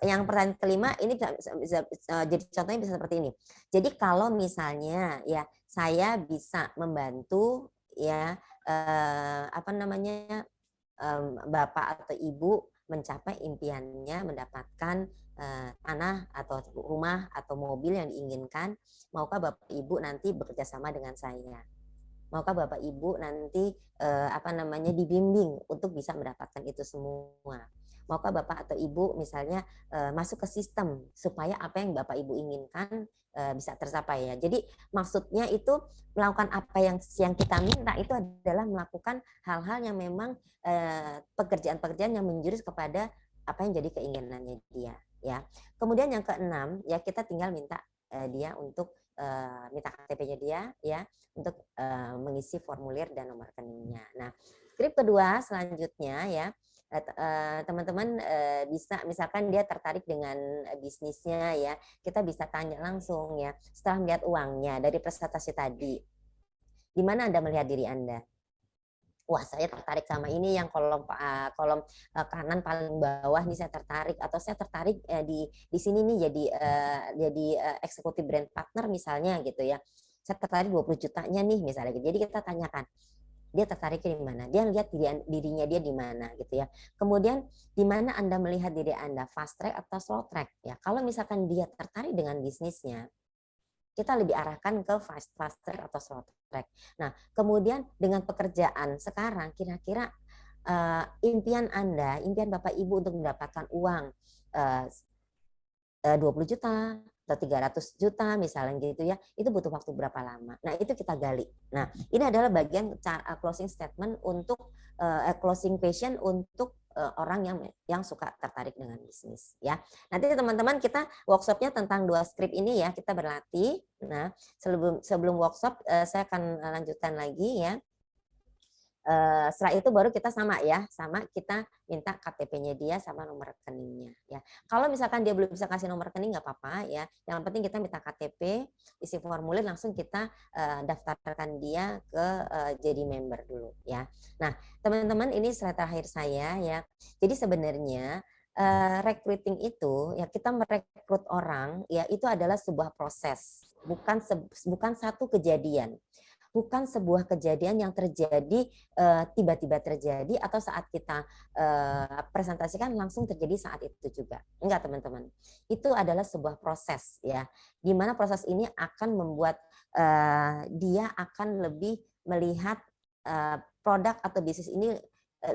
yang pertanyaan kelima ini bisa jadi contohnya bisa seperti ini. Jadi kalau misalnya ya saya bisa membantu ya apa namanya Bapak atau Ibu mencapai impiannya mendapatkan tanah atau rumah atau mobil yang diinginkan, maukah Bapak Ibu nanti bekerja sama dengan saya? Maukah Bapak Ibu nanti apa namanya dibimbing untuk bisa mendapatkan itu semua? Maukah Bapak atau Ibu misalnya masuk ke sistem supaya apa yang Bapak Ibu inginkan bisa tercapai ya. Jadi maksudnya itu melakukan apa yang kita minta itu adalah melakukan hal-hal yang memang pekerjaan-pekerjaan yang menjurus kepada apa yang jadi keinginannya dia ya. Kemudian yang keenam ya kita tinggal minta dia untuk minta KTP-nya dia ya untuk mengisi formulir dan nomor rekeningnya. Nah, skrip kedua selanjutnya ya teman-teman bisa misalkan dia tertarik dengan bisnisnya ya, kita bisa tanya langsung ya setelah melihat uangnya dari presentasi tadi. Di mana Anda melihat diri Anda? Wah, saya tertarik sama ini yang kolom kanan paling bawah nih saya tertarik, atau saya tertarik di sini nih jadi eksekutif brand partner misalnya gitu ya. Saya tertarik 20 jutanya nih misalnya gitu. Jadi kita tanyakan dia tertariknya di mana, dia lihat dirinya dia di mana gitu ya. Kemudian di mana Anda melihat diri Anda, fast track atau slow track ya. Kalau misalkan dia tertarik dengan bisnisnya, kita lebih arahkan ke fast track atau slow track. Nah, kemudian dengan pekerjaan sekarang kira-kira impian Anda, impian Bapak Ibu untuk mendapatkan uang 20 juta atau 300 juta misalnya gitu ya, itu butuh waktu berapa lama. Nah, itu kita gali. Nah, ini adalah bagian closing statement untuk closing question untuk orang yang suka tertarik dengan bisnis ya. Nanti teman-teman kita workshopnya tentang 2 skrip ini ya, kita berlatih. Nah, sebelum workshop saya akan lanjutkan lagi ya. Setelah itu baru kita sama kita minta KTP-nya dia sama nomor rekeningnya ya. Kalau misalkan dia belum bisa kasih nomor rekening nggak apa-apa ya. Yang penting kita minta KTP, isi formulir langsung kita daftarkan dia ke jadi member dulu ya. Nah, teman-teman ini slide terakhir saya ya. Jadi sebenarnya recruiting itu ya kita merekrut orang ya itu adalah sebuah proses, bukan satu kejadian. Bukan sebuah kejadian yang terjadi tiba-tiba terjadi atau saat kita presentasikan langsung terjadi saat itu juga. Enggak, teman-teman. Itu adalah sebuah proses ya. Di mana proses ini akan membuat dia akan lebih melihat produk atau bisnis ini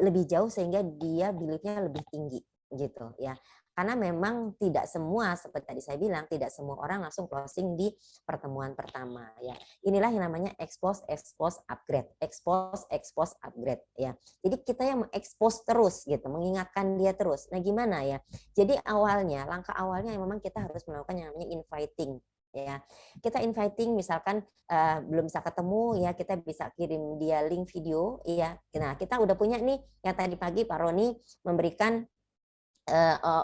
lebih jauh sehingga dia beliefnya lebih tinggi gitu ya. Karena memang tidak semua seperti tadi saya bilang tidak semua orang langsung closing di pertemuan pertama ya. Inilah yang namanya expose upgrade, expose upgrade ya. Jadi kita yang mengekspos terus gitu, mengingatkan dia terus. Nah, gimana ya? Jadi langkah awalnya memang kita harus melakukan yang namanya inviting ya. Kita inviting misalkan belum bisa ketemu ya, kita bisa kirim dia link video ya. Nah, kita udah punya nih yang tadi pagi Pak Roni memberikan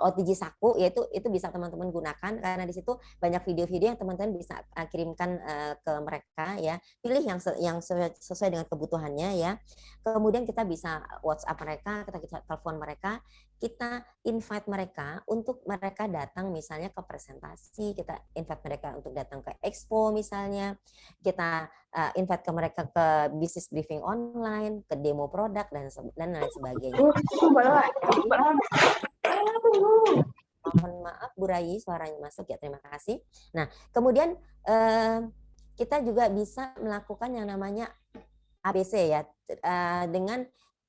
OTG Saku, yaitu itu bisa teman-teman gunakan karena di situ banyak video-video yang teman-teman bisa kirimkan ke mereka ya. Pilih yang sesuai dengan kebutuhannya ya. Kemudian kita bisa WhatsApp mereka, kita bisa telepon mereka, kita invite mereka untuk mereka datang misalnya ke presentasi, kita invite mereka untuk datang ke expo misalnya, kita invite ke mereka ke business briefing online, ke demo produk dan lain sebagainya. Mohon maaf Bu Rai, suaranya masuk ya, terima kasih. Nah, kemudian kita juga bisa melakukan yang namanya ABC ya, dengan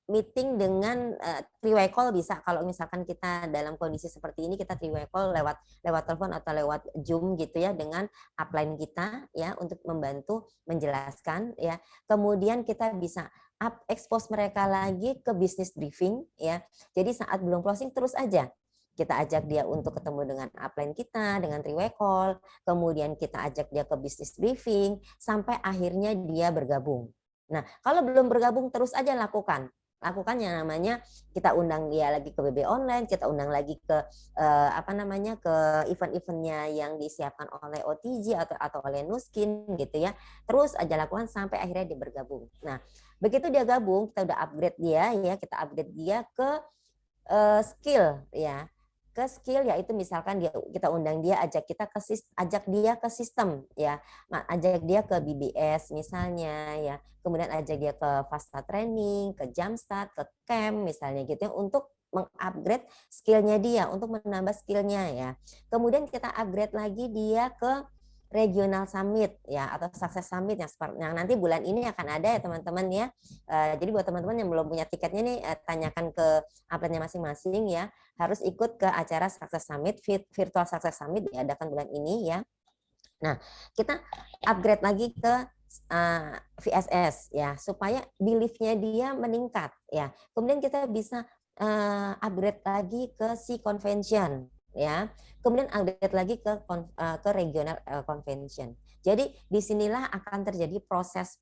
meeting dengan three-way call bisa. Kalau misalkan kita dalam kondisi seperti ini, kita three-way call lewat telepon atau lewat Zoom gitu ya, dengan upline kita ya untuk membantu menjelaskan ya. Kemudian kita bisa expose mereka lagi ke business briefing ya. Jadi saat belum closing terus aja kita ajak dia untuk ketemu dengan upline kita, dengan three-way call, kemudian kita ajak dia ke business briefing, sampai akhirnya dia bergabung. Nah, kalau belum bergabung terus aja lakukan yang namanya kita undang dia lagi ke BB online, kita undang lagi ke ke event-eventnya yang disiapkan oleh OTG atau oleh Nuskin gitu ya. Terus aja lakukan sampai akhirnya dia bergabung. Nah, begitu dia gabung, kita udah upgrade dia ya, kita upgrade dia ke skill ya, ke skill yaitu misalkan kita undang dia, ajak dia ke sistem ya, ajak dia ke BBS misalnya ya, kemudian ajak dia ke Fasta Training, ke Jumpstart, ke Camp misalnya gitu ya, untuk mengupgrade skillnya dia, untuk menambah skillnya ya. Kemudian kita upgrade lagi dia ke Regional Summit ya, atau Success Summit yang nanti bulan ini akan ada ya teman-teman ya. Jadi buat teman-teman yang belum punya tiketnya nih, tanyakan ke upline-nya masing-masing ya, harus ikut ke acara Success Summit, Virtual Success Summit diadakan bulan ini ya. Nah, kita upgrade lagi ke VSS ya, supaya belief-nya dia meningkat ya. Kemudian kita bisa upgrade lagi ke C-Convention ya. Kemudian upgrade lagi ke regional convention. Jadi disinilah akan terjadi proses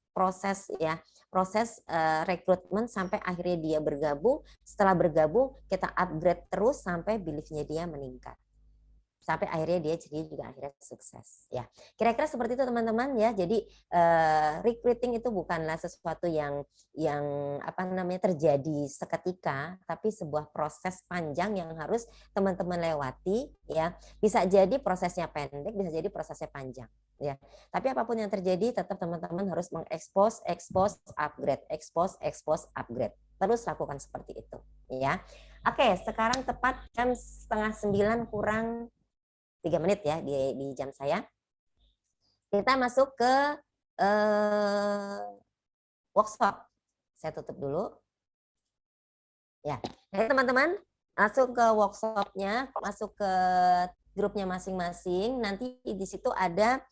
ya, proses rekrutmen sampai akhirnya dia bergabung. Setelah bergabung, kita upgrade terus sampai belief-nya dia meningkat, sampai akhirnya dia jadi juga akhirnya sukses ya. Kira-kira seperti itu teman-teman ya. Jadi recruiting itu bukanlah sesuatu yang terjadi seketika, tapi sebuah proses panjang yang harus teman-teman lewati ya. Bisa jadi prosesnya pendek, bisa jadi prosesnya panjang ya. Tapi apapun yang terjadi, tetap teman-teman harus mengekspos, upgrade, expose, upgrade. Terus lakukan seperti itu ya. Oke, sekarang tepat jam 8:30 kurang 3 menit ya di jam saya. Kita masuk ke workshop. Saya tutup dulu. Ya, teman-teman masuk ke workshopnya, masuk ke grupnya masing-masing. Nanti di situ ada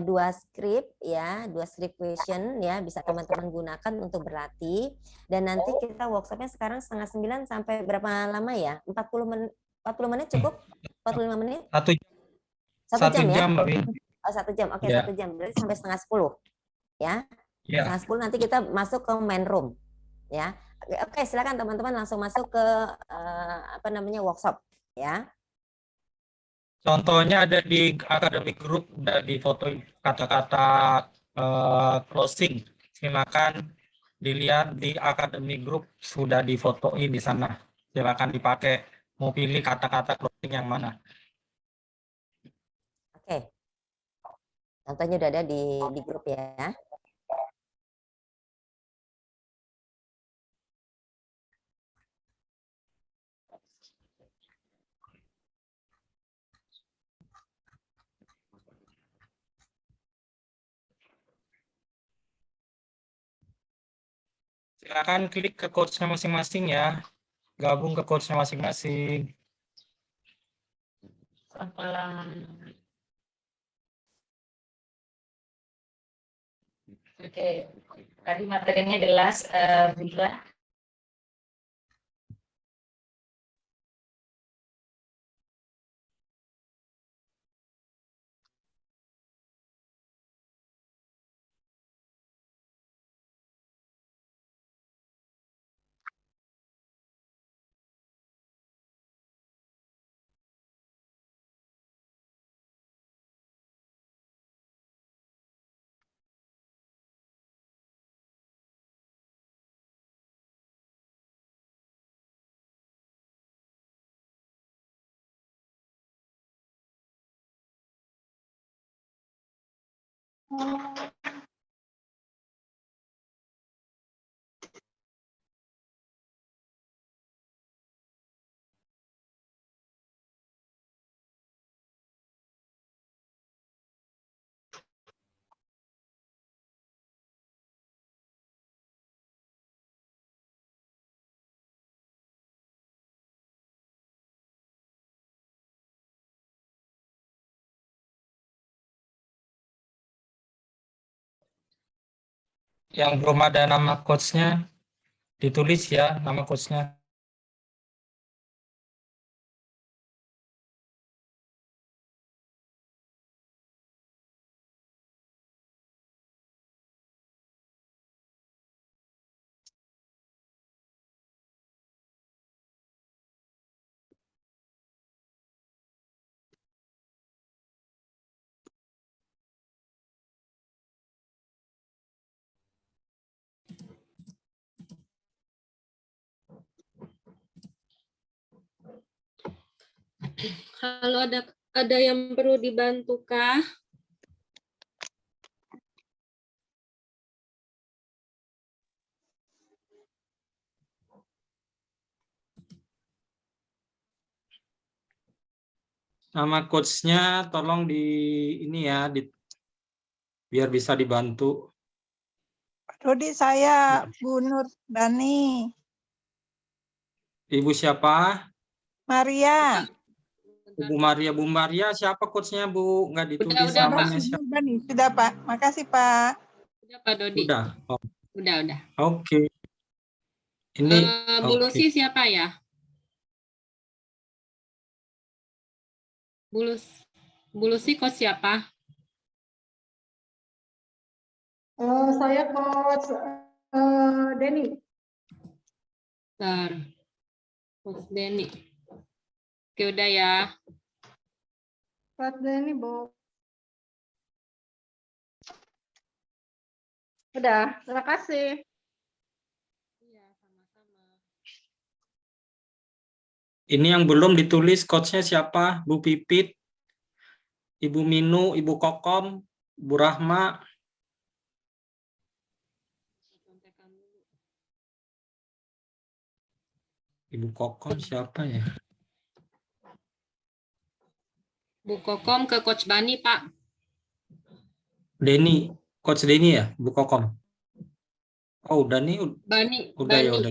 2 script ya, 2 script question ya, bisa teman-teman gunakan untuk berlatih. Dan nanti kita workshopnya sekarang 8:30 sampai berapa lama ya? 40 menit cukup? 45 menit? 1 jam ya? Mbak Win. Oh, 1 jam. Oke, Ya. 1 jam. Berarti sampai 9:30 ya. Ya. 9:30 nanti kita masuk ke main room ya. Oke, silakan teman-teman langsung masuk ke workshop ya. Contohnya ada di academic group, ada di foto kata-kata closing. Silakan dilihat di academic group, sudah difotoin di sana. Silakan dipakai. Mau pilih kata-kata closing yang mana? Oke. Contohnya udah ada di grup ya. Silakan klik ke coach-nya masing-masing ya. Gabung ke coach-nya masing-masing. Oke, tadi materinya jelas, Bila. Yang belum ada nama coach-nya ditulis ya, nama coach-nya. Halo, ada yang perlu dibantukah? Nama coach-nya tolong di ini ya, biar bisa dibantu. Rudi, saya Bu Nur Dani. Ibu siapa? Maria. Bu Maria siapa coach-nya Bu? Nggak ditulis Udah, namanya Pak. siapa? Dani. Sudah, Pak. Makasih, Pak. Udah, Pak Dodi. Udah. Oh, Udah. oke. Ini Bu oke. Lucy siapa ya? Bu Lucy coach siapa? Saya coach Denny. Bentar. Coach Denny. Oke, udah ya. Coach Denny, Bu. Udah, terima kasih. Iya, sama-sama. Ini yang belum ditulis coach-nya siapa? Bu Pipit, Ibu Minu, Ibu Kokom, Bu Rahma. Contekan dulu. Ibu Kokom siapa ya? Bu Kokom ke Coach Bani, Pak. Denny, coach Denny ya, Bu Kokom. Oh, udah nih, Bani. udah ya udah.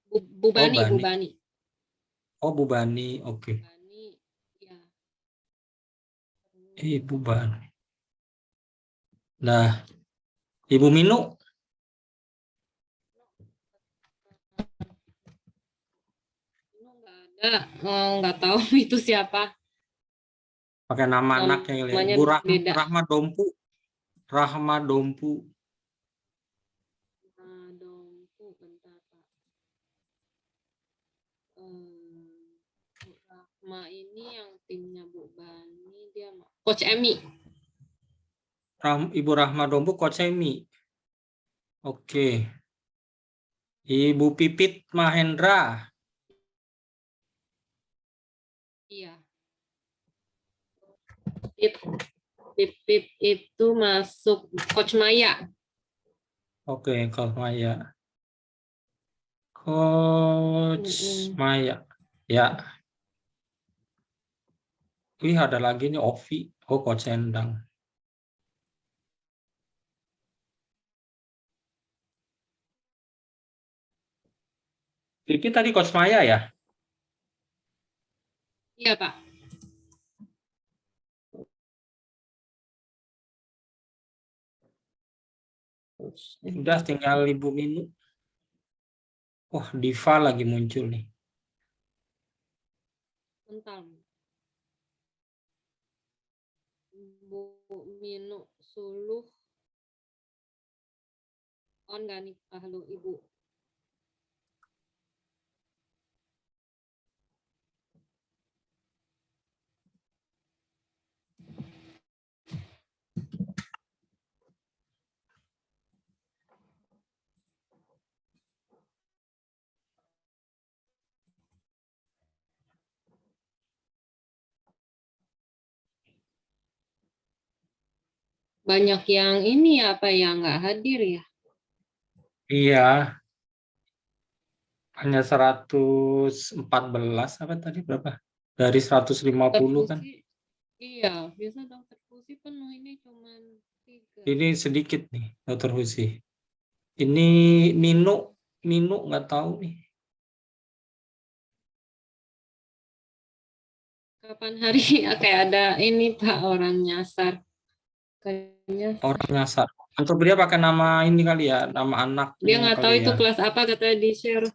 Bu Bani, Bu Bani. Bani. Oh, Bu Bani, oke. Bani, ya. Ibu Bani. Nah, Ibu Minu. Nggak ada. Nggak tahu itu siapa. Pakai nama anaknya kali ya. Namanya Bu beda. Rahma Dompu. Rahma Dompu. Dompu, bentar, Pak. Bu Rahma ini yang timnya Bu Bani, dia Coach Emi. Ibu Rahma Dompu, Coach Emi. Oke. Ibu Pipit Mahendra. Iya. Pip itu masuk Coach Maya. Oke, Coach Maya. Coach Maya. Ya. Wih, ada lagi nih Ovi. Oh, Coach Endang. Pipit tadi Coach Maya ya? Iya, Pak. Udah tinggal Ibu Minu. Wah, Diva lagi muncul nih. Bentar. Bu Minu Suluh. On nggak nih? Halo, Ibu. banyak yang ini ya, apa yang nggak hadir ya? Iya, hanya 114 apa tadi berapa? Dari 150 kan. Transfusi, iya, biasa dokter fusi penuh, ini cuman 3. Ini sedikit nih, Dokter Husi. Ini Nino nggak tahu nih. Kapan hari kayak ada ini Pak, orang nyasar. Kayaknya Orang nyasar. Atau dia pakai nama ini kali ya, nama anak. dia nggak tahu kali itu ya. kelas apa, katanya di share.